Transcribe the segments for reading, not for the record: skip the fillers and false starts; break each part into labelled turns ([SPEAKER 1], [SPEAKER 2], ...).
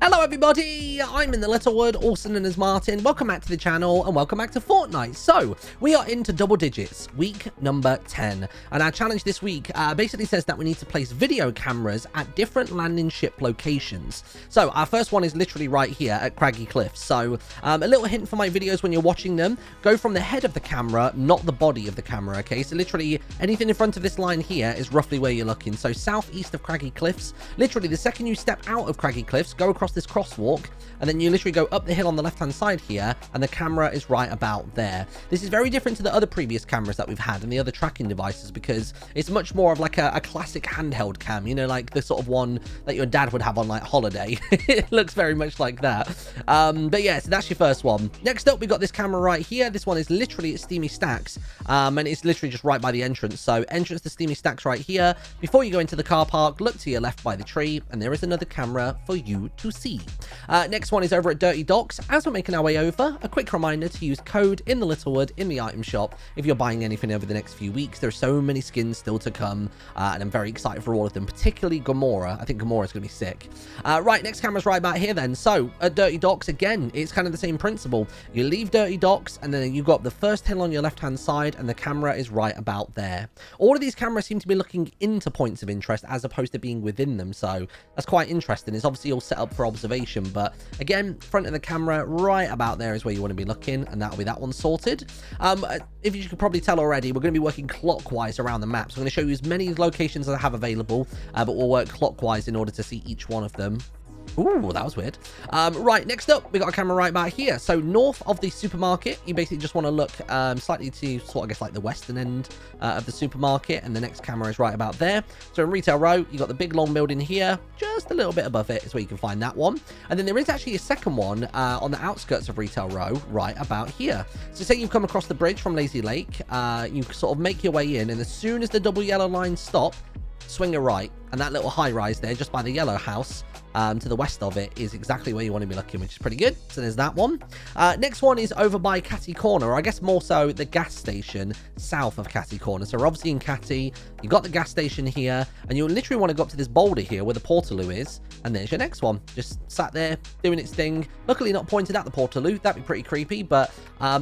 [SPEAKER 1] Hello everybody, I'm InTheLittleWood, also known as Martin. Welcome back to the channel and welcome back to Fortnite. So, we are into double digits, week number 10. And our challenge this week basically says that we need to place video cameras at different landing ship locations. So, our first one is literally right here at Craggy Cliffs. So, a little hint for my videos when you're watching them, go from the head of the camera, not the body of the camera, okay? So, literally, anything in front of this line here is roughly where you're looking. So, southeast of Craggy Cliffs, literally the second you step out of Craggy Cliffs, go across this crosswalk, and then you literally go up the hill on the left hand side here, and the camera is right about there. This is very different to the other previous cameras that we've had and the other tracking devices, because it's much more of like a classic handheld cam, you know, like the sort of one that your dad would have on like holiday. It looks very much like that. But yeah, so that's your first one. Next up, we got this camera right here. This one is literally at Steamy Stacks, and it's literally just right by the entrance. So entrance to Steamy Stacks right here. Before you go into the car park, look to your left by the tree, and there is another camera for you to see. Next one is over at Dirty Docks. As we're making our way over, a quick reminder to use code InTheLittleWood in the item shop if you're buying anything over the next few weeks. There are so many skins still to come, and I'm very excited for all of them, particularly Gamora. I think Gamora's going to be sick. Right, next camera's right back here then. So, at Dirty Docks, again, it's kind of the same principle. You leave Dirty Docks, and then you've got the first hill on your left-hand side, and the camera is right about there. All of these cameras seem to be looking into points of interest as opposed to being within them, so that's quite interesting. It's obviously all set up for observation, but again, front of the camera right about there is where you want to be looking, and that'll be that one sorted. If you could probably tell already, we're going to be working clockwise around the map, so I'm going to show you as many locations as I have available, but we'll work clockwise in order to see each one of them. Ooh, that was weird. Right, next up, we got a camera right back here. So north of the supermarket, you basically just want to look slightly to sort of, I guess, like the western end of the supermarket, and the next camera is right about there. So in Retail Row, you got the big long building here, just a little bit above it is where you can find that one. And then there is actually a second one on the outskirts of Retail Row, right about here. So say you've come across the bridge from Lazy Lake, you sort of make your way in, and as soon as the double yellow lines stop, swing a right, and that little high rise there just by the yellow house to the west of it is exactly where you want to be looking, which is pretty good. So there's that one. Next one is over by Cassie Corner, or I guess more so the gas station south of Cassie Corner. So we're obviously in Cassie, you've got the gas station here, and you literally want to go up to this boulder here where the Portaloo is, and there's your next one, just sat there doing its thing. Luckily not pointed at the Portaloo, that'd be pretty creepy, but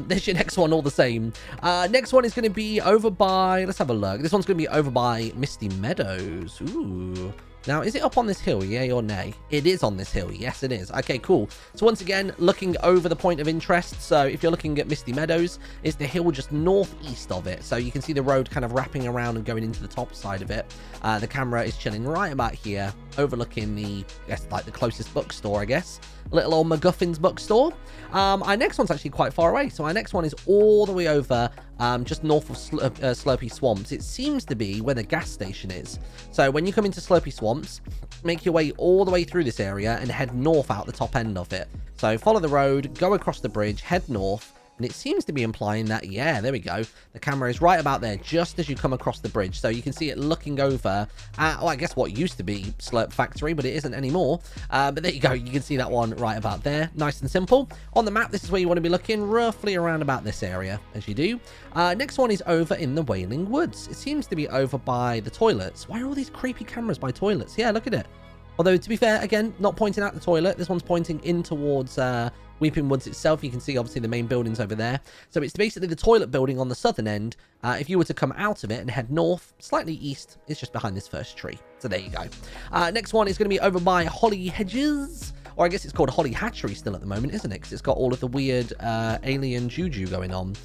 [SPEAKER 1] there's your next one all the same. Next one is going to be over by, let's have a look, this one's going to be over by Misty Meadows. Ooh. Now, is it up on this hill, yay or nay? It is on this hill, yes it is. Okay, cool. So once again, looking over the point of interest. So if you're looking at Misty Meadows, it's the hill just northeast of it. So you can see the road kind of wrapping around and going into the top side of it. The camera is chilling right about here, overlooking the, I guess, like the closest bookstore, I guess. Little old MacGuffin's bookstore. Our next one's actually quite far away. So our next one is all the way over just north of Slurpy Swamps. It seems to be where the gas station is. So when you come into Slurpy Swamps, make your way all the way through this area and head north out the top end of it. So follow the road, go across the bridge, head north, and it seems to be implying that, yeah, there we go. The camera is right about there just as you come across the bridge. So you can see it looking over at, well, I guess what used to be Slurp Factory, but it isn't anymore. But there you go. You can see that one right about there. Nice and simple. On the map, this is where you want to be looking, roughly around about this area, as you do. Next one is over in the Wailing Woods. It seems to be over by the toilets. Why are all these creepy cameras by toilets? Yeah, look at it. Although, to be fair, again, not pointing at the toilet. This one's pointing in towards Weeping Woods itself. You can see, obviously, the main buildings over there. So it's basically the toilet building on the southern end. If you were to come out of it and head north, slightly east, it's just behind this first tree. So there you go. Next one is going to be over by Holly Hedges. Or I guess it's called Holly Hatchery still at the moment, isn't it? Because it's got all of the weird alien juju going on.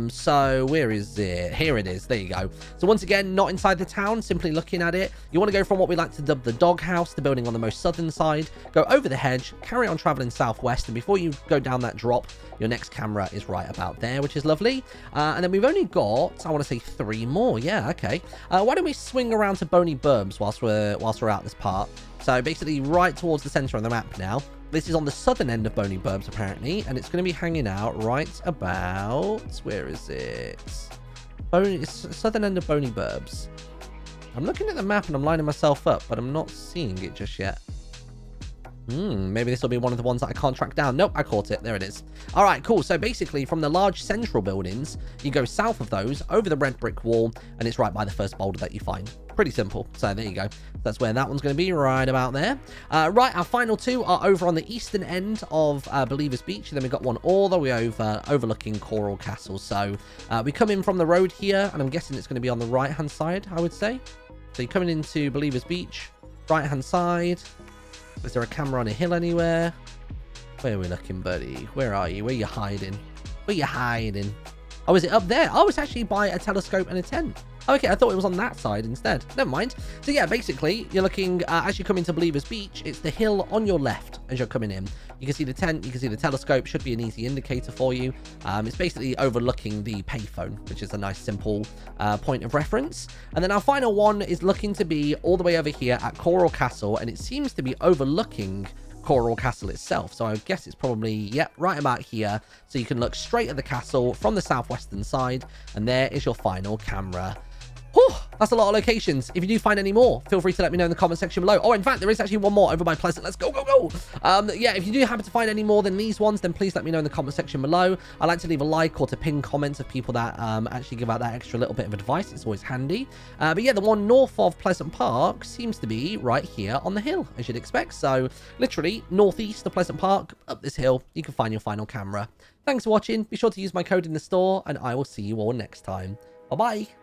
[SPEAKER 1] So where is it? Here it is. There you go. So once again, not inside the town, simply looking at it. You want to go from what we like to dub the doghouse, the building on the most southern side, go over the hedge, carry on traveling southwest, and before you go down that drop, your next camera is right about there, which is lovely. And then we've only got, I want to say 3 more. Yeah, okay. Why don't we swing around to Boney Burbs whilst we're out this part? So basically right towards the center of the map now. This is on the southern end of Boney Burbs apparently, and it's going to be hanging out right about, where is it? It's southern end of Boney Burbs. I'm looking at the map and I'm lining myself up, but I'm not seeing it just yet. Maybe this will be one of the ones that I can't track down. Nope, I caught it. There it is. All right, cool. So basically from the large central buildings, you go south of those, over the red brick wall, and it's right by the first boulder that you find. Pretty simple. So there you go. That's where that one's going to be, right about there. Right, our final two are over on the eastern end of Believers Beach. And then we've got one all the way over, overlooking Coral Castle. So we come in from the road here, and I'm guessing it's going to be on the right-hand side, I would say. So you're coming into Believers Beach, right-hand side. Is there a camera on a hill anywhere? Where are we looking, buddy? Where are you? Where are you hiding? Where are you hiding? Oh, is it up there? Oh, it's actually by a telescope and a tent. Okay, I thought it was on that side instead. Never mind. So yeah, basically, you're looking, as you come into Believers Beach, it's the hill on your left as you're coming in. You can see the tent, you can see the telescope, should be an easy indicator for you. It's basically overlooking the payphone, which is a nice, simple point of reference. And then our final one is looking to be all the way over here at Coral Castle, and it seems to be overlooking Coral Castle itself. So I guess it's probably, yep, right about here. So you can look straight at the castle from the southwestern side, and there is your final camera. Whew, that's a lot of locations. If you do find any more, feel free to let me know in the comment section below. Oh, in fact, there is actually one more over by Pleasant. Let's go, go, go. Yeah, if you do happen to find any more than these ones, then please let me know in the comment section below. I like to leave a like or to pin comments of people that actually give out that extra little bit of advice. It's always handy. But yeah, the one north of Pleasant Park seems to be right here on the hill, as you'd expect. So literally northeast of Pleasant Park, up this hill, you can find your final camera. Thanks for watching. Be sure to use my code in the store, and I will see you all next time. Bye-bye.